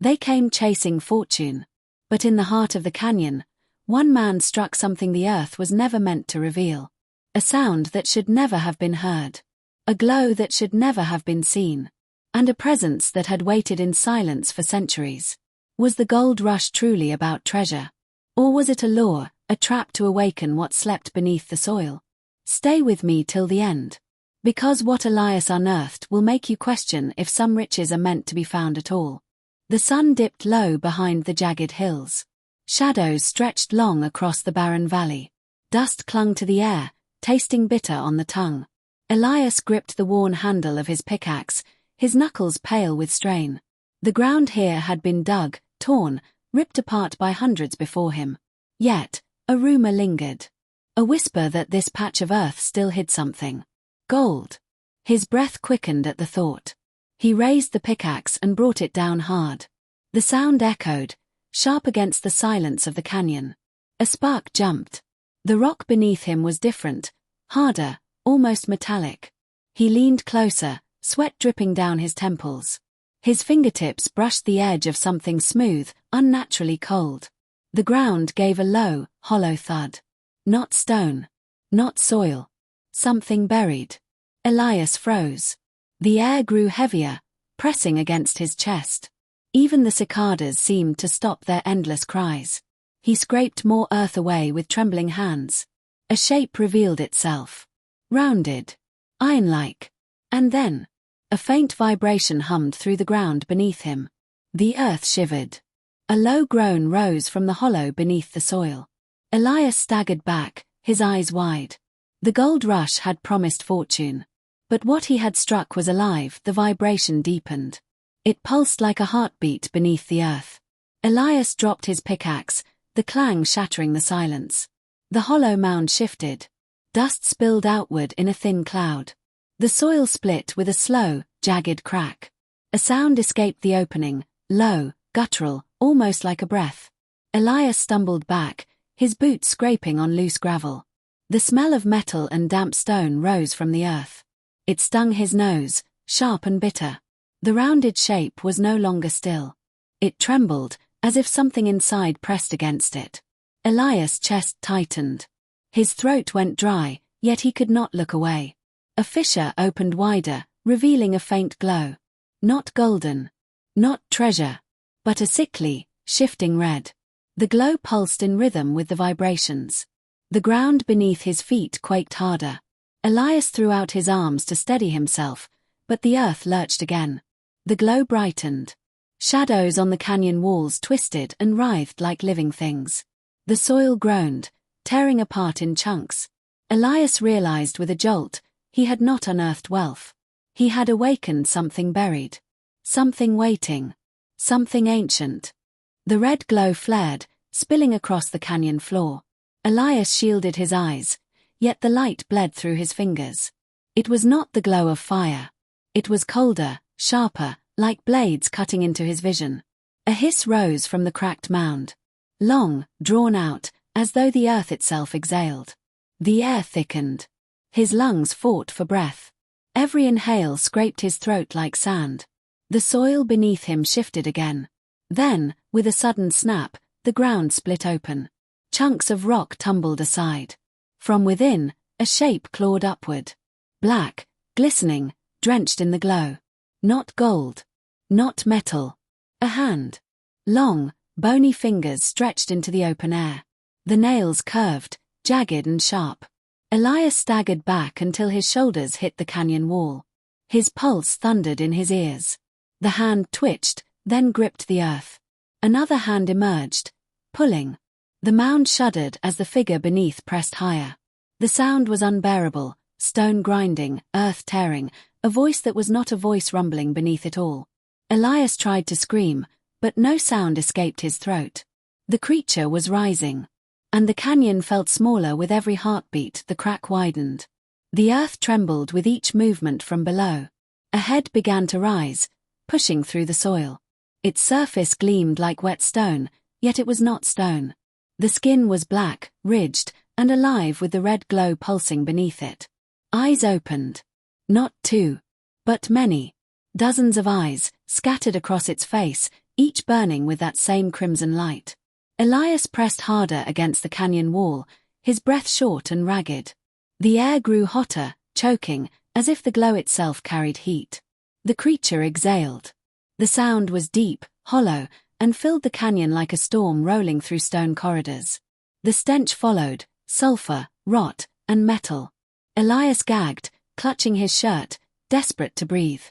They came chasing fortune. But in the heart of the canyon, one man struck something the earth was never meant to reveal. A sound that should never have been heard. A glow that should never have been seen. And a presence that had waited in silence for centuries. Was the gold rush truly about treasure? Or was it a lure, a trap to awaken what slept beneath the soil? Stay with me till the end. Because what Elias unearthed will make you question if some riches are meant to be found at all. The sun dipped low behind the jagged hills. Shadows stretched long across the barren valley. Dust clung to the air, tasting bitter on the tongue. Elias gripped the worn handle of his pickaxe, his knuckles pale with strain. The ground here had been dug, torn, ripped apart by hundreds before him. Yet, a rumor lingered. A whisper that this patch of earth still hid something. Gold. His breath quickened at the thought. He raised the pickaxe and brought it down hard. The sound echoed, sharp against the silence of the canyon. A spark jumped. The rock beneath him was different, harder, almost metallic. He leaned closer, sweat dripping down his temples. His fingertips brushed the edge of something smooth, unnaturally cold. The ground gave a low, hollow thud. Not stone. Not soil. Something buried. Elias froze. The air grew heavier, pressing against his chest. Even the cicadas seemed to stop their endless cries. He scraped more earth away with trembling hands. A shape revealed itself. Rounded. Iron-like. And then, a faint vibration hummed through the ground beneath him. The earth shivered. A low groan rose from the hollow beneath the soil. Elias staggered back, his eyes wide. The gold rush had promised fortune. But what he had struck was alive. The vibration deepened. It pulsed like a heartbeat beneath the earth. Elias dropped his pickaxe, the clang shattering the silence. The hollow mound shifted. Dust spilled outward in a thin cloud. The soil split with a slow, jagged crack. A sound escaped the opening, low, guttural, almost like a breath. Elias stumbled back, his boots scraping on loose gravel. The smell of metal and damp stone rose from the earth. It stung his nose, sharp and bitter. The rounded shape was no longer still. It trembled, as if something inside pressed against it. Elias' chest tightened. His throat went dry, yet he could not look away. A fissure opened wider, revealing a faint glow. Not golden. Not treasure. But a sickly, shifting red. The glow pulsed in rhythm with the vibrations. The ground beneath his feet quaked harder. Elias threw out his arms to steady himself, but the earth lurched again. The glow brightened. Shadows on the canyon walls twisted and writhed like living things. The soil groaned, tearing apart in chunks. Elias realized with a jolt, he had not unearthed wealth. He had awakened something buried. Something waiting. Something ancient. The red glow flared, spilling across the canyon floor. Elias shielded his eyes, yet the light bled through his fingers. It was not the glow of fire. It was colder, sharper, like blades cutting into his vision. A hiss rose from the cracked mound. Long, drawn out, as though the earth itself exhaled. The air thickened. His lungs fought for breath. Every inhale scraped his throat like sand. The soil beneath him shifted again. Then, with a sudden snap, the ground split open. Chunks of rock tumbled aside. From within, a shape clawed upward. Black, glistening, drenched in the glow. Not gold. Not metal. A hand. Long, bony fingers stretched into the open air. The nails curved, jagged and sharp. Elias staggered back until his shoulders hit the canyon wall. His pulse thundered in his ears. The hand twitched, then gripped the earth. Another hand emerged, pulling. The mound shuddered as the figure beneath pressed higher. The sound was unbearable, stone grinding, earth tearing, a voice that was not a voice rumbling beneath it all. Elias tried to scream, but no sound escaped his throat. The creature was rising. And the canyon felt smaller with every heartbeat. The crack widened. The earth trembled with each movement from below. A head began to rise, pushing through the soil. Its surface gleamed like wet stone, yet it was not stone. The skin was black, ridged, and alive with the red glow pulsing beneath it. Eyes opened. Not two, but many. Dozens of eyes, scattered across its face, each burning with that same crimson light. Elias pressed harder against the canyon wall, his breath short and ragged. The air grew hotter, choking, as if the glow itself carried heat. The creature exhaled. The sound was deep, hollow, and filled the canyon like a storm rolling through stone corridors. The stench followed, sulfur, rot, and metal. Elias gagged, clutching his shirt, desperate to breathe.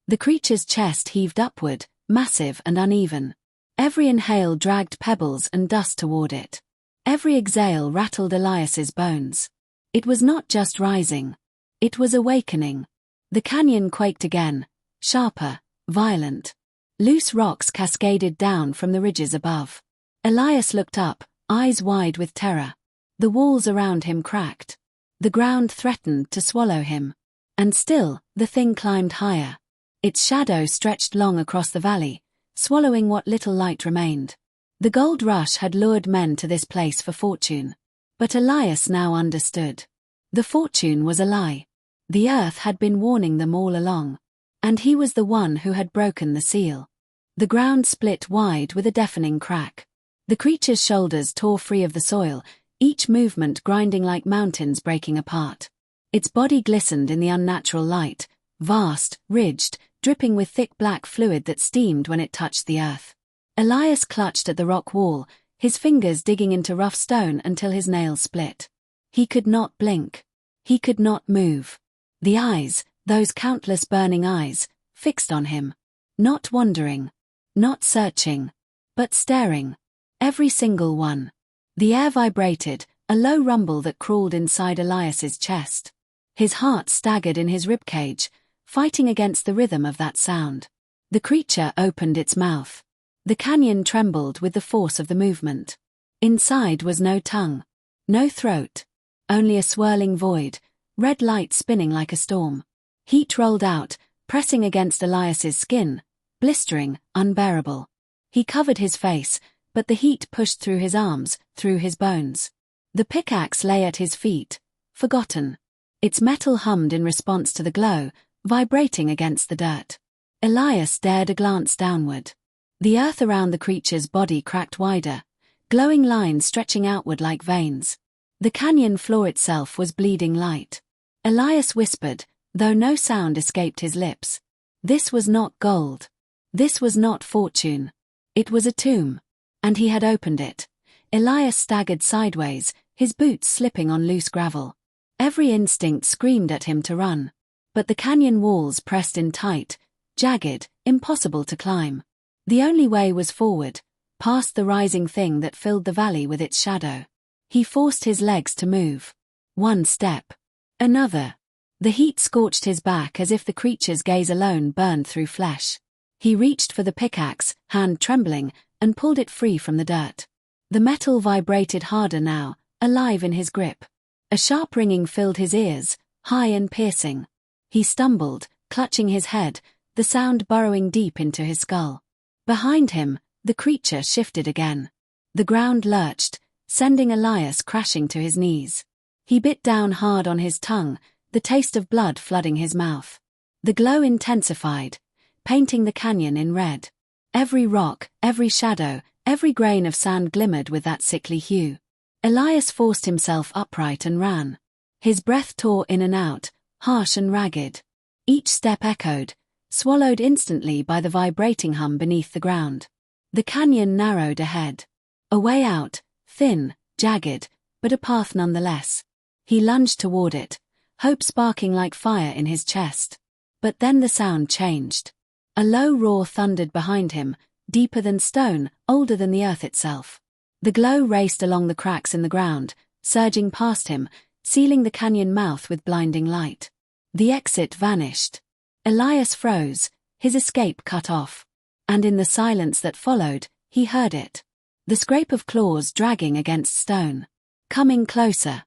The creature's chest heaved upward, massive and uneven. Every inhale dragged pebbles and dust toward it. Every exhale rattled Elias's bones. It was not just rising. It was awakening. The canyon quaked again, sharper, violent. Loose rocks cascaded down from the ridges above. Elias looked up, eyes wide with terror. The walls around him cracked. The ground threatened to swallow him. And still, the thing climbed higher. Its shadow stretched long across the valley, swallowing what little light remained. The gold rush had lured men to this place for fortune. But Elias now understood. The fortune was a lie. The earth had been warning them all along. And he was the one who had broken the seal. The ground split wide with a deafening crack. The creature's shoulders tore free of the soil, each movement grinding like mountains breaking apart. Its body glistened in the unnatural light, vast, ridged, dripping with thick black fluid that steamed when it touched the earth. Elias clutched at the rock wall, his fingers digging into rough stone until his nails split. He could not blink. He could not move. The eyes, those countless burning eyes, fixed on him. Not wandering. Not searching. But staring. Every single one. The air vibrated, a low rumble that crawled inside Elias's chest. His heart staggered in his ribcage, fighting against the rhythm of that sound. The creature opened its mouth. The canyon trembled with the force of the movement. Inside was no tongue. No throat. Only a swirling void, red light spinning like a storm. Heat rolled out, pressing against Elias's skin, blistering, unbearable. He covered his face, but the heat pushed through his arms, through his bones. The pickaxe lay at his feet, forgotten. Its metal hummed in response to the glow, vibrating against the dirt. Elias dared a glance downward. The earth around the creature's body cracked wider, glowing lines stretching outward like veins. The canyon floor itself was bleeding light. Elias whispered, though no sound escaped his lips. This was not gold. This was not fortune. It was a tomb. And he had opened it. Elias staggered sideways, his boots slipping on loose gravel. Every instinct screamed at him to run. But the canyon walls pressed in tight, jagged, impossible to climb. The only way was forward, past the rising thing that filled the valley with its shadow. He forced his legs to move. One step. Another. The heat scorched his back as if the creature's gaze alone burned through flesh. He reached for the pickaxe, hand trembling, and pulled it free from the dirt. The metal vibrated harder now, alive in his grip. A sharp ringing filled his ears, high and piercing. He stumbled, clutching his head, the sound burrowing deep into his skull. Behind him, the creature shifted again. The ground lurched, sending Elias crashing to his knees. He bit down hard on his tongue, the taste of blood flooding his mouth. The glow intensified, painting the canyon in red. Every rock, every shadow, every grain of sand glimmered with that sickly hue. Elias forced himself upright and ran. His breath tore in and out, harsh and ragged. Each step echoed, swallowed instantly by the vibrating hum beneath the ground. The canyon narrowed ahead. A way out, thin, jagged, but a path nonetheless. He lunged toward it, hope sparking like fire in his chest. But then the sound changed. A low roar thundered behind him, deeper than stone, older than the earth itself. The glow raced along the cracks in the ground, surging past him, sealing the canyon mouth with blinding light. The exit vanished. Elias froze, his escape cut off. And in the silence that followed, he heard it. The scrape of claws dragging against stone. Coming closer.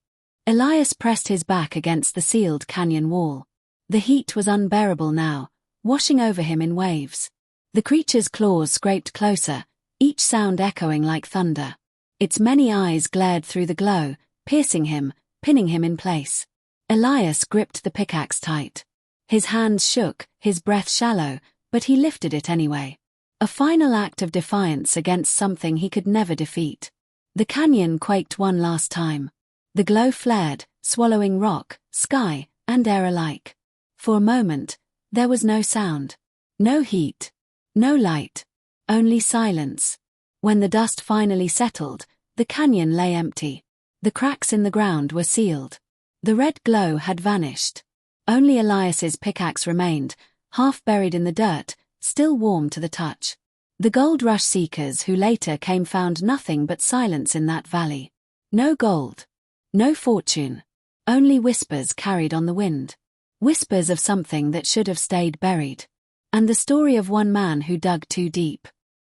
Elias pressed his back against the sealed canyon wall. The heat was unbearable now, washing over him in waves. The creature's claws scraped closer, each sound echoing like thunder. Its many eyes glared through the glow, piercing him, pinning him in place. Elias gripped the pickaxe tight. His hands shook, his breath shallow, but he lifted it anyway. A final act of defiance against something he could never defeat. The canyon quaked one last time. The glow flared, swallowing rock, sky, and air alike. For a moment, there was no sound. No heat. No light. Only silence. When the dust finally settled, the canyon lay empty. The cracks in the ground were sealed. The red glow had vanished. Only Elias's pickaxe remained, half buried in the dirt, still warm to the touch. The gold rush seekers who later came found nothing but silence in that valley. No gold. No fortune. Only whispers carried on the wind. Whispers of something that should have stayed buried. And the story of one man who dug too deep.